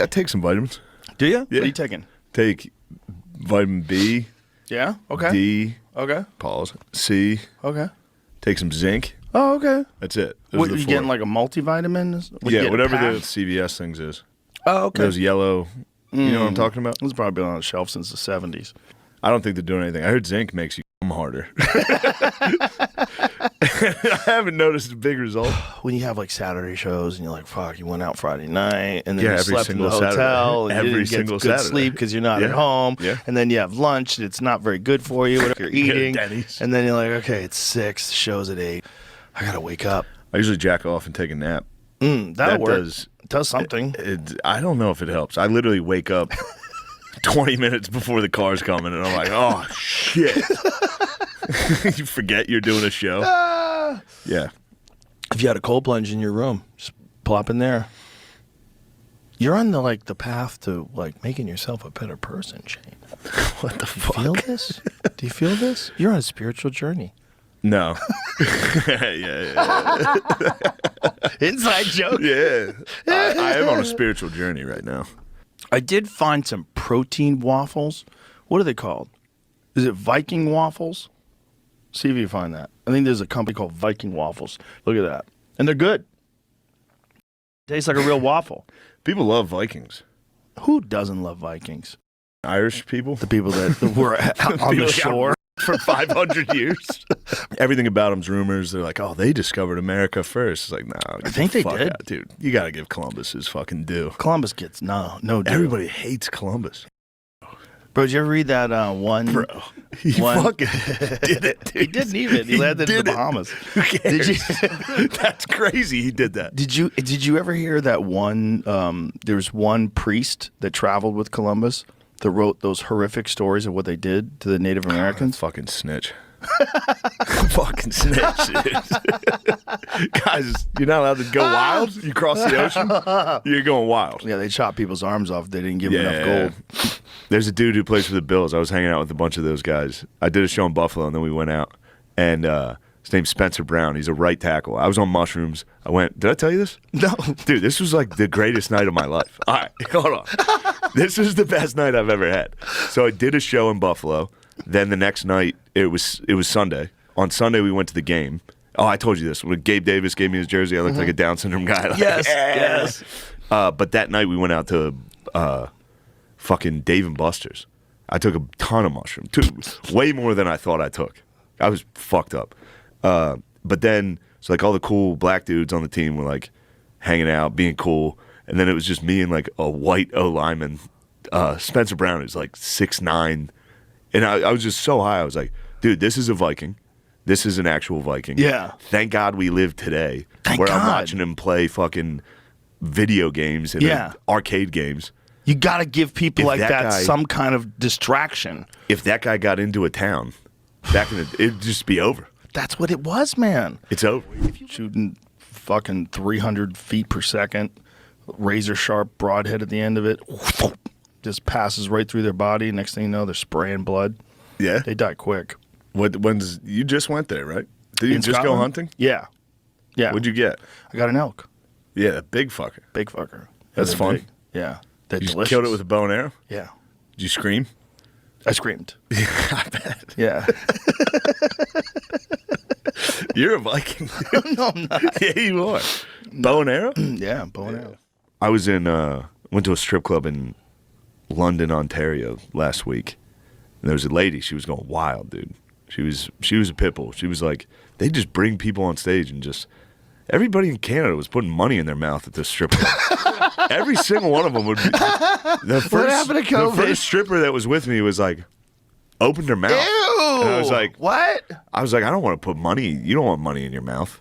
I take some vitamins. Do you? Yeah. What are you taking? Take vitamin B. Yeah. Okay. D. Okay. Pause. C. Okay. Take some zinc. Oh, okay. That's it. Those What are the you four. getting, like a multivitamin? Yeah, whatever the CVS things is. Oh, okay. Those yellow. You know what I'm talking about? It's probably been on the shelf since the 70s. I don't think they're doing anything. I heard zinc makes you come harder. I haven't noticed a big result. When you have like Saturday shows and you're like, fuck, you went out Friday night and then Yeah, you every slept in the single hotel Saturday. and you Every didn't get single good Saturday. sleep because you're not at Yeah. home. Yeah. And then you have lunch and it's not very good for you, whatever you're eating. Denny's. And then you're like, okay, it's 6, the show's at 8. I got to wake up. I usually jack off and take a nap. That'll work. Does something. I don't know if it helps. I literally wake up 20 minutes before the car's coming, and I'm like, oh, shit. You forget you're doing a show. Yeah. If you had a cold plunge in your room, just plop in there. You're on the path to like making yourself a better person, Shane. What the fuck? Feel this? Do you feel this? You're on a spiritual journey. No. yeah. Inside joke. Yeah. I am on a spiritual journey right now. I did find some protein waffles. What are they called? Is it Viking waffles? See if you find that. I think there's a company called Viking Waffles. Look at that. And they're good. Tastes like a real waffle. People love Vikings. Who doesn't love Vikings? Irish people. The people that were on the shore. For 500 years. Everything about them's rumors. They're like, oh, they discovered America first. It's like, no. I think they did. Out, dude. You got to give Columbus his fucking due. Columbus gets no due. Everybody hates Columbus. Bro, did you ever read that one? Bro, he fucking did it, dude. He didn't even. He landed in the Bahamas. Who cares? That's crazy he did that. Did you ever hear that one, there's one priest that traveled with Columbus that wrote those horrific stories of what they did to the Native Americans? Fucking snitch. Fucking snitch, dude. Guys, you're not allowed to go wild. You cross the ocean, you're going wild. Yeah, they chop people's arms off. They didn't give them enough gold. There's a dude who plays for the Bills. I was hanging out with a bunch of those guys. I did a show in Buffalo, and then we went out. And his name's Spencer Brown. He's a right tackle. I was on mushrooms. I went, did I tell you this? No. Dude, this was like the greatest night of my life. All right, hold on. This is the best night I've ever had. So I did a show in Buffalo. Then the next night, it was Sunday. On Sunday, we went to the game. Oh, I told you this. When Gabe Davis gave me his jersey, I looked like a Down syndrome guy. Like, Yes. But that night, we went out to fucking Dave & Buster's. I took a ton of mushrooms. Way more than I thought I took. I was fucked up. But then, so like all the cool black dudes on the team were like hanging out, being cool. And then it was just me and like a white O lineman, Spencer Brown, who's like 6'9". And I was just so high. I was like, dude, this is a Viking. This is an actual Viking. Yeah. Thank God we live today. Thank where God. I'm watching him play fucking video games and arcade games. You got to give people like that guy, some kind of distraction. If that guy got into a town, it'd just be over. That's what it was, man. It's over. Shooting fucking 300 feet per second, razor sharp broadhead at the end of it. Just passes right through their body. Next thing you know, they're spraying blood. Yeah. They die quick. When's you just went there, right? Did you In just Scotland? go hunting? Yeah. What'd you get? I got an elk. Yeah, a big fucker. Big fucker. That's they're fun. big. Yeah. They're You just delicious. killed it with a bow and arrow? Yeah. Did you scream? I screamed. I bet. Yeah. You're a Viking. No, I'm not. Yeah, you are. Bow and arrow? Yeah, bow and arrow. I was went to a strip club in London, Ontario last week. And there was a lady, she was going wild, dude. She was a pit bull. She was like, they just bring people on stage and just, everybody in Canada was putting money in their mouth at this strip club. Every single one of them would be. What happened to COVID? The first stripper that was with me was like, opened her mouth. Ew! And I was like, what? I don't want to put money, you don't want money in your mouth.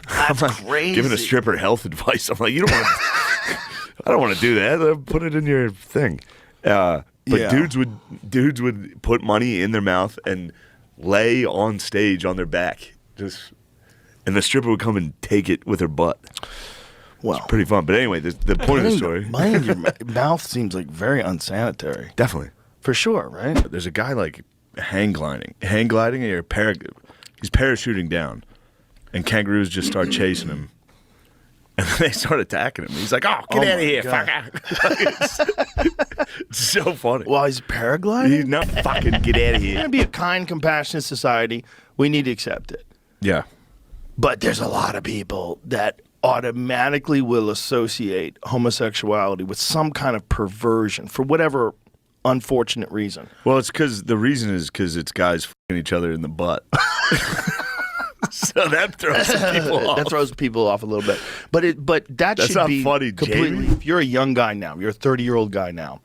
That's crazy. Giving a stripper health advice. I'm like, you don't want to, I don't want to do that. Put it in your thing. But Yeah. dudes would put money in their mouth and lay on stage on their back. And the stripper would come and take it with her butt. Well, It's pretty fun. But anyway, the point of the story. Money in your mouth seems like very unsanitary. Definitely. For sure, right? There's a guy like hang gliding or he's parachuting down, and kangaroos just start chasing him. And they start attacking him. He's like, "Oh, get out of here, fucker!" It's so funny. Well, he's paragliding. He's not fucking get out of We're here. gonna be a kind, compassionate society. We need to accept it. Yeah. But there's a lot of people that automatically will associate homosexuality with some kind of perversion for whatever unfortunate reason. Well, it's because the reason is because it's guys fucking each other in the butt. So that throws some people off. That throws people off a little bit. But that That's should not be funny, completely. Jamie. If you're a young guy now, you're a 30-year-old guy now,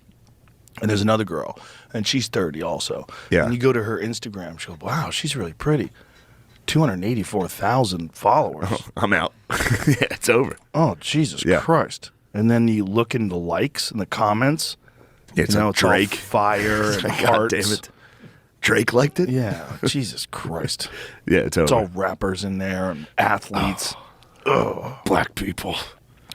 and there's another girl, and she's 30 also. Yeah. And you go to her Instagram, she goes, "Wow, she's really pretty. 284,000 followers. I'm out. Yeah, it's over. Oh, Jesus Yeah. Christ." And then you look in the likes and the comments. Yeah, it's you know, like it's all Drake. fire and God hearts. damn it. Drake liked it? Yeah, Jesus Christ. Yeah, it's over. It's all rappers in there and athletes. Black people.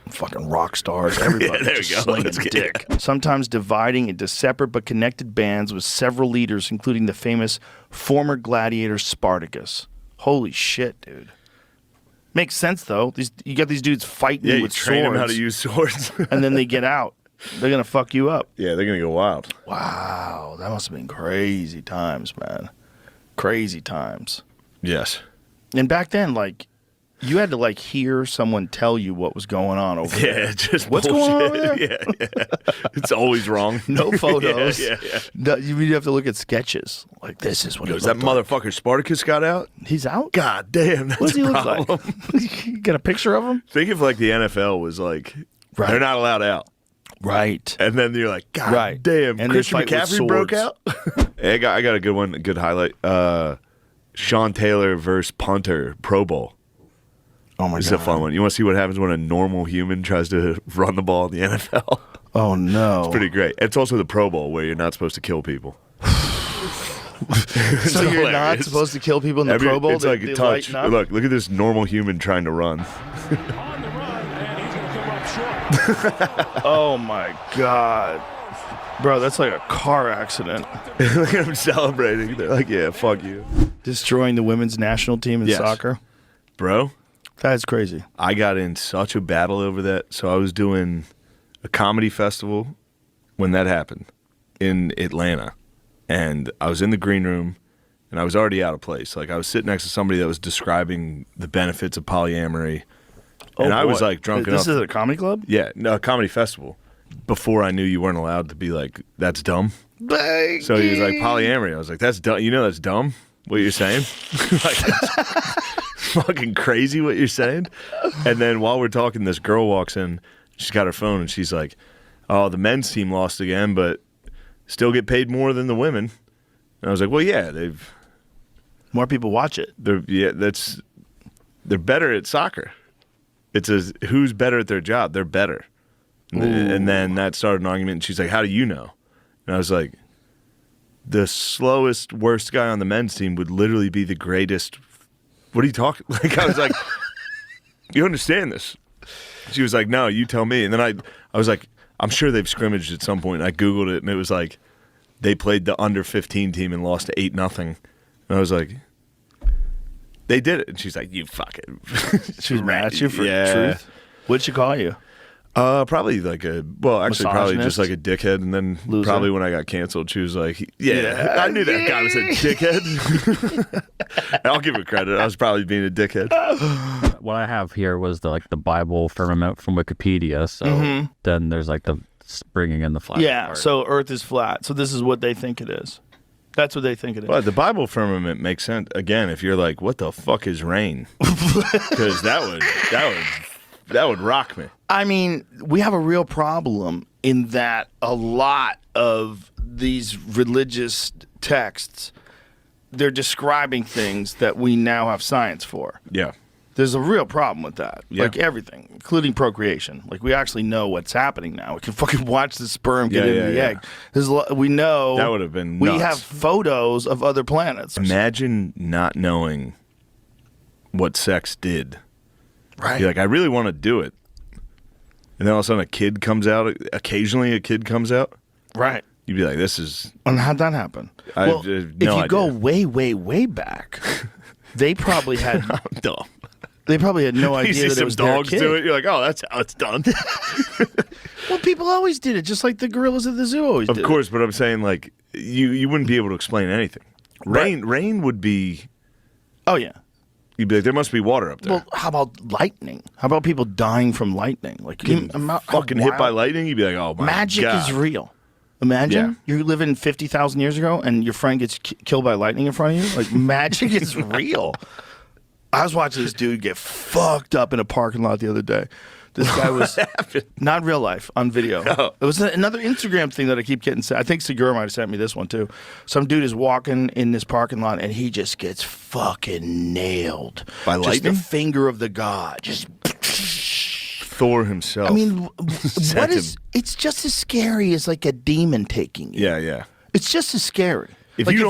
Fucking rock stars. Everybody there we just go. slinging Let's get dick. Sometimes dividing into separate but connected bands with several leaders, including the famous former gladiator Spartacus. Holy shit, dude. Makes sense though. You got these dudes fighting Yeah, you with train swords, them how to use swords. and then they get out. They're gonna fuck you up. Yeah, they're going to go wild. Wow, that must have been crazy times, man. Crazy times. Yes. And back then, like, you had to like hear someone tell you what was going on over there. Yeah, just What's bullshit. going on over there? Yeah. It's always wrong. No photos. Yeah. No, you have to look at sketches. Like, this is what it Is that looked like. motherfucker Spartacus got out? He's out? God damn, that's What does he a look problem. like? You got a picture of him? Think if like the NFL was like, Right. they're not allowed out. Right. And then you're like, God Right. damn, And they Christian fight with McCaffrey broke swords. out? Hey, I got a good one, a good highlight. Sean Taylor versus punter Pro Bowl. Oh, my This is God. a fun one. You want to see what happens when a normal human tries to run the ball in the NFL? Oh, no. Pretty great. It's also the Pro Bowl where you're not supposed to kill people. So you're not hilarious. supposed to kill people in the Pro Bowl? It's like They a touch. lighten up? Look at this normal human trying to run. Oh, my God. Bro, that's like a car accident. Look at them celebrating. They're like, yeah, fuck you. Destroying the women's national team in Yes. soccer. Bro, That's crazy. I got in such a battle over that. So I was doing a comedy festival when that happened in Atlanta. And I was in the green room and I was already out of place. Like I was sitting next to somebody that was describing the benefits of polyamory. And I was boy. like drunk This enough. is a comedy club? Yeah, no, a comedy festival. Before I knew you weren't allowed to be like, that's dumb. So he was like, polyamory. I was like, that's dumb. You know that's dumb, what you're saying? Like, that's fucking crazy what you're saying. And then while we're talking, this girl walks in. She's got her phone, and she's like, oh, the men's team lost again, but still get paid more than the women. And I was like, well, yeah, More people watch it. they're better at soccer. It's who's better at their job. They're better. And then that started an argument, and she's like, how do you know? And I was like, the slowest, worst guy on the men's team would literally be the greatest. What are you talking? Like, I was like, you understand this? She was like, no, you tell me. And then I was like, I'm sure they've scrimmaged at some point. And I Googled it, and it was like, they played the under 15 team and lost 8-0. And I was like, they did it. And she's like, you fucking. She was mad at you for Yeah. truth? What'd she call you? Probably like actually probably just Misogynist? like a dickhead, and then Loser? probably when I got canceled, she was like, "Yeah, I knew that guy was a dickhead." I'll give it credit. I was probably being a dickhead. What I have here was the Bible firmament from Wikipedia. So then there's like the bringing in the flat. Yeah, part. so Earth is flat. So this is what they think it is. That's what they think it is. But the Bible firmament makes sense again if you're like, "What the fuck is rain?" Because that would rock me. I mean, we have a real problem in that a lot of these religious texts, they're describing things that we now have science for. Yeah. There's a real problem with that. Yeah. Like everything, including procreation. Like we actually know what's happening now. We can fucking watch the sperm get into the egg. There's we know That would have been we nuts. have photos of other planets. Imagine not knowing what sex did. Right. You're like, I really want to do it. And then all of a sudden a kid comes out. Occasionally a kid comes out. Right. You'd be like, this is... And how'd that happen? I Well, have if no you go idea. way, way, way back, they probably had I'm dumb. They probably had no You idea see that it some was dogs their kid. do it. You're like, oh, that's how it's done. Well, people always did it, just like the gorillas at the zoo always did Of course, but I'm saying like you wouldn't be able to explain anything. Rain would be. Oh, yeah. You'd be like, there must be water up there. Well, how about lightning? How about people dying from lightning? Like Getting fucking hit by lightning, you'd be like, oh my Magic God. is real. Imagine Yeah. you're living 50,000 years ago and your friend gets killed by lightning in front of you. Like, magic is real. I was watching this dude get fucked up in a parking lot the other day. This guy was not in real life, on video. Oh. It was another Instagram thing that I keep getting sent. I think Segura might have sent me this one too. Some dude is walking in this parking lot and he just gets fucking nailed By just lightning? the finger of the god. Just. Thor himself. I mean, what Sent is? him. It's just as scary as like a demon taking you. Yeah, yeah. It's just as scary. If Like, you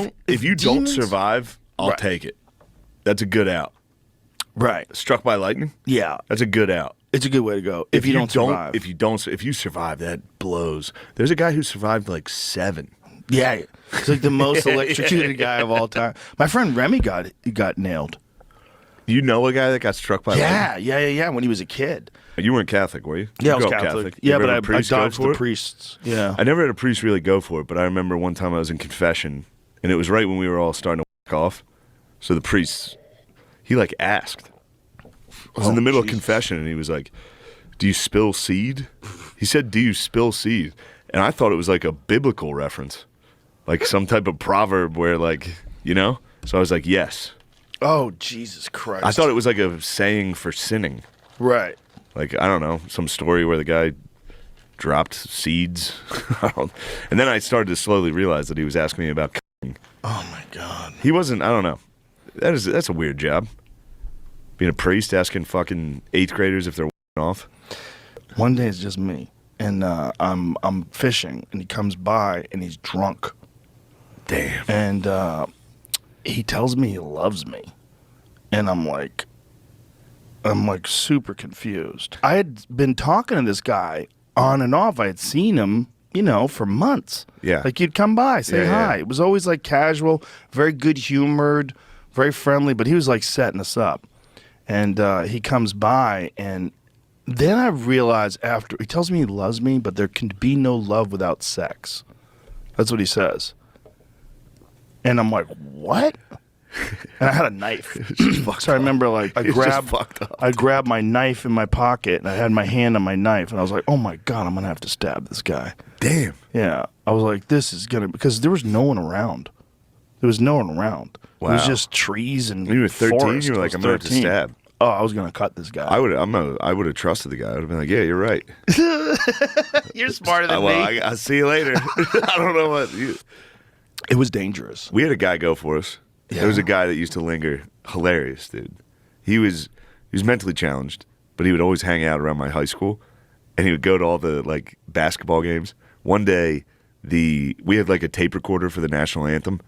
don't demons- survive, I'll Right. take it. That's a good out. right? Struck by lightning? Yeah, That's a good out. it's a good way to go. If you don't survive, if you survive, that blows. There's a guy who survived like 7. yeah, it's like the most Yeah, electrocuted guy of all time. My friend Remy got nailed. You know a guy that got struck by lightning? Yeah. When he was a kid. You weren't Catholic, were you? Yeah, I You was grew up Catholic. You Yeah, ever but had I a priest go dodged for the it? priests. Yeah. I never had a priest really go for it, but I remember one time I was in confession, and it was right when we were all starting to whack off. So the priest, he like asked. I was in the middle of confession, and he was like, "Do you spill seed?" He said, "Do you spill seed?" And I thought it was like a biblical reference, like some type of proverb where like, you know? So I was like, yes. Oh, Jesus Christ. I thought it was like a saying for sinning. Right. Like, I don't know, some story where the guy dropped seeds. And then I started to slowly realize that he was asking me about cooking. Oh, my God. He wasn't, I don't know. That's a weird job. Being a priest asking fucking 8th graders if they're off. One day it's just me, and I'm fishing, and he comes by, and he's drunk. Damn. And he tells me he loves me, and I'm like super confused. I had been talking to this guy on and off. I had seen him, for months. Yeah. Like he'd come by, say Yeah, hi. yeah. It was always like casual, very good humored, very friendly. But he was like setting us up, and he comes by, and then I realize after he tells me he loves me, but there can be no love without sex. That's what he says. And I'm like, what? And I had a knife. So I remember like It's just fucked up. I grabbed my knife in my pocket and I had my hand on my knife and I was like, oh my God, I'm gonna have to stab this guy. Damn. Yeah. I was like, this is gonna, because there was no one around. There was no one around. It was Wow. just trees and You were 13, forest. you were I like, was I'm gonna have to 13. stab. Oh, I was gonna cut this guy. I would have trusted the guy. I would have been like, yeah, you're right. You're smarter than Well, me. I'll see you later. I don't know what. It was dangerous. We had a guy go for us. There was a guy that used to linger. Hilarious, dude. He was mentally challenged, but he would always hang out around my high school, and he would go to all the like basketball games. One day, we had like a tape recorder for the national anthem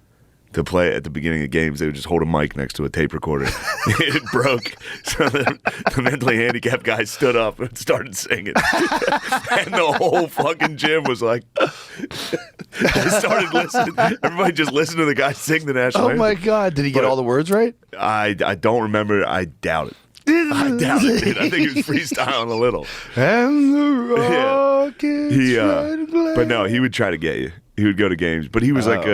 to play at the beginning of games. They would just hold a mic next to a tape recorder. It broke, so the mentally handicapped guy stood up and started singing, and the whole fucking gym was like, they started listening. Everybody just listened to the guy sing the national Oh anthem. my God. Did he get But- all the words right? I don't remember. I doubt it. I doubt it, dude. I think he was freestyling a little. And the rockets red glare. But no, he would try to get you. He would go to games, but he was like,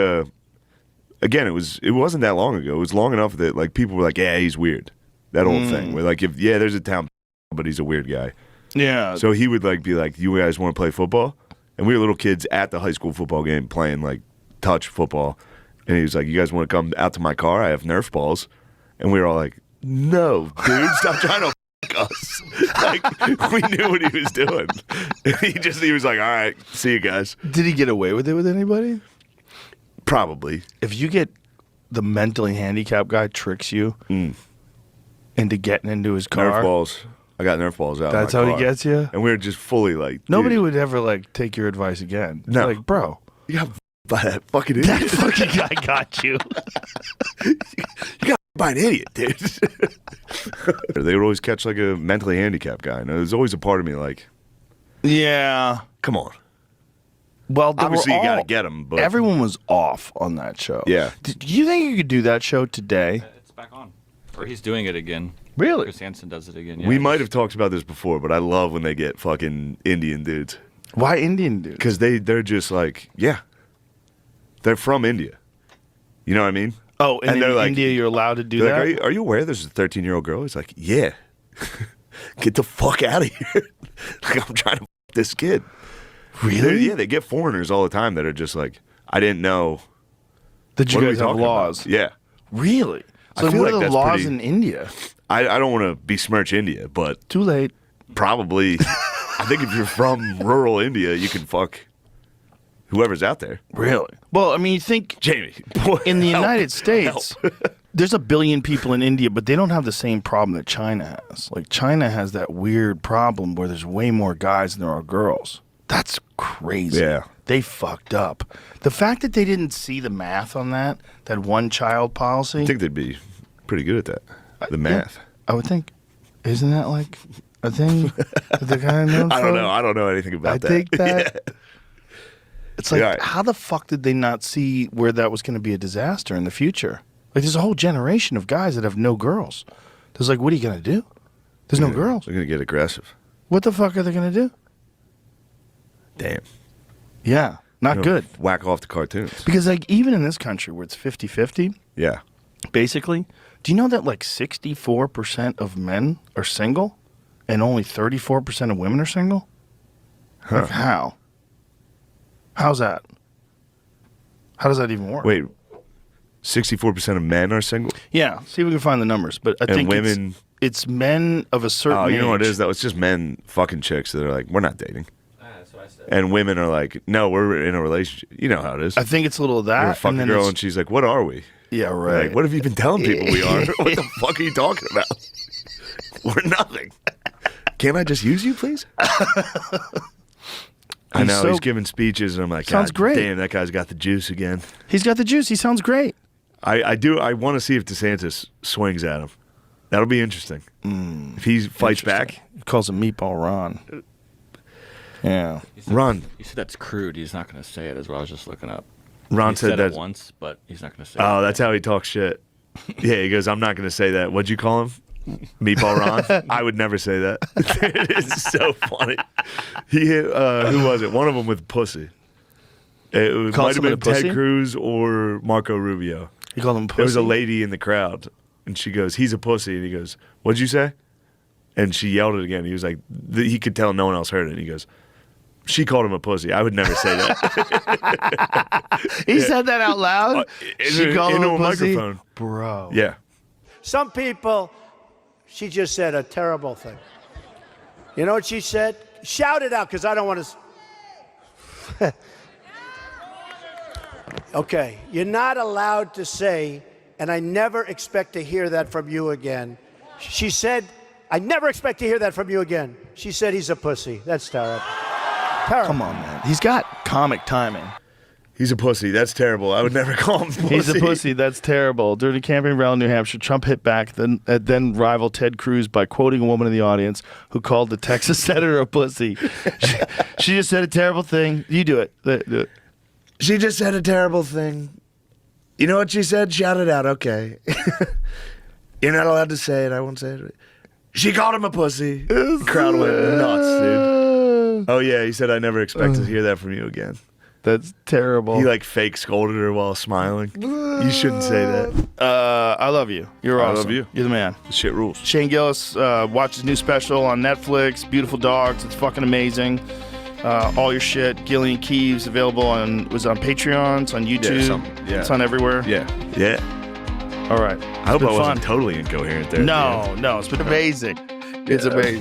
again, it wasn't that long ago. It was long enough that like people were like, yeah, he's weird. That old thing. Where like, there's a town, but he's a weird guy. Yeah. So he would like be like, you guys want to play football? And we were little kids at the high school football game playing like touch football. And he was like, you guys want to come out to my car? I have Nerf balls. And we were all like, no, dude, stop trying to fuck us. Like, we knew what he was doing. And he was like, all right, see you guys. Did he get away with it with anybody? Probably. If you get the mentally handicapped guy tricks you into getting into his car, Nerf balls. I got Nerf balls out. that's of my how car. he gets you? And we were just fully like, Nobody dude, would ever like take your advice again. No. Like, bro, You got by that fucking that idiot. fucking guy got you. You got by an idiot, dude. They would always catch like a mentally handicapped guy. And there's always a part of me like, Yeah. come on. Well, they Obviously, were you got to all- get him. But Everyone was off on that show. Yeah. Do you think you could do that show today? It's back on. Or he's doing it again. Really? Chris Hansen does it again. We might have talked about this before, but I love when they get fucking Indian dudes. Why Indian dudes? Because they're just like, yeah. They're from India. You know what I mean? Oh, and in they're like, India, you're allowed to do they're that? like, are you aware there's a 13-year-old girl? He's like, yeah. Get the fuck out of here. Like, I'm trying to f this kid. Really? Yeah, they get foreigners all the time that are just like, I didn't know. That you What are we guys have talking about? laws? Yeah. Really? I So feel what like are the that's laws pretty- in India? I don't want to besmirch India, but Too late. probably, I think if you're from rural India, you can fuck whoever's out there. Really? Well, I mean, you think Jamie, boy, in the help, United States, there's 1 billion people in India, but they don't have the same problem that China has. Like, China has that weird problem where there's way more guys than there are girls. That's crazy. Yeah. They fucked up. The fact that they didn't see the math on that one-child policy, I think they'd be pretty good at that. The math. yeah, I would think. Isn't that like a thing that they're kind of known I don't for? know. I don't know anything about I that. think that. Yeah. It's like, Yeah. how the fuck did they not see where that was going to be a disaster in the future? Like, there's a whole generation of guys that have no girls. There's like, what are you going to do? There's no girls. They're going to get aggressive. What the fuck are they going to do? Damn. Yeah, not You know, good. Whack off the cartoons. Because, like, even in this country where it's 50-50, Yeah. basically, do you know that, like, 64% of men are single and only 34% of women are single? Huh. Like, how? How's that? How does that even work? Wait, 64% of men are single? Yeah, see if we can find the numbers. But I And think women- it's men of a certain Oh, you know what it age. is, though? It's just men fucking chicks that are like, we're not dating. That's what I said. And women are like, no, we're in a relationship. You know how it is. I think it's a little of You're a that. fucking and then girl, it's- and she's like, what are we? yeah, right. Like, what have you been telling people we are? What the fuck are you talking about? We're nothing. Can't I just use you, please? I He's know, so- he's giving speeches, and I'm like, Sounds God great. damn, that guy's got the juice again. He's got the juice. He sounds great. I want to see if DeSantis swings at him. That'll be interesting. If he fights back. He calls him Meatball Ron. Yeah. Ron He said that's crude. He's not going to say it, as well. I was just looking up. Ron He said said that. it once, but he's not going to say it. Oh, that's how he talks shit. Yeah, he goes, I'm not going to say that. What'd you call him? Meatball Ron? I would never say that. It is so funny. He hit, who was it? One of them with pussy. It Called might have someone been a pussy? Ted Cruz or Marco Rubio. He called him pussy. There was a lady in the crowd, and she goes, he's a pussy. And he goes, what'd you say? And she yelled it again. He was like, he could tell no one else heard it. He goes, she called him a pussy. I would never say that. He said that out loud? She called him into a a pussy? microphone. Bro. Yeah. Some people, she just said a terrible thing. You know what she said? Shout it out, because I don't want to. Okay, you're not allowed to say, and I never expect to hear that from you again. She said, I never expect to hear that from you again. She said he's a pussy. That's terrible. Terrible. Come on, man. He's got comic timing. He's a pussy. That's terrible. I would never call him pussy. He's a pussy. That's terrible. During a campaign rally in New Hampshire, Trump hit back then rival Ted Cruz by quoting a woman in the audience who called the Texas senator a pussy. She just said a terrible thing. You do it. Do it. She just said a terrible thing. You know what she said? Shout it out. Okay. You're not allowed to say it. I won't say it. She called him a pussy. Crowd went nuts, dude. Oh, yeah. He said, I never expect to hear that from you again. That's terrible. He like fake scolded her while smiling. You shouldn't say that. I love you. You're I awesome. love you. You're the man. This shit rules. Shane Gillis, watch his new special on Netflix, Beautiful Dogs. It's fucking amazing. All your shit, Gillian Keeves, available on Patreon, it's on YouTube, yeah. it's on everywhere. Yeah. Yeah. All right. I hope I been wasn't fun. totally incoherent there. No, it's been amazing. It's amazing.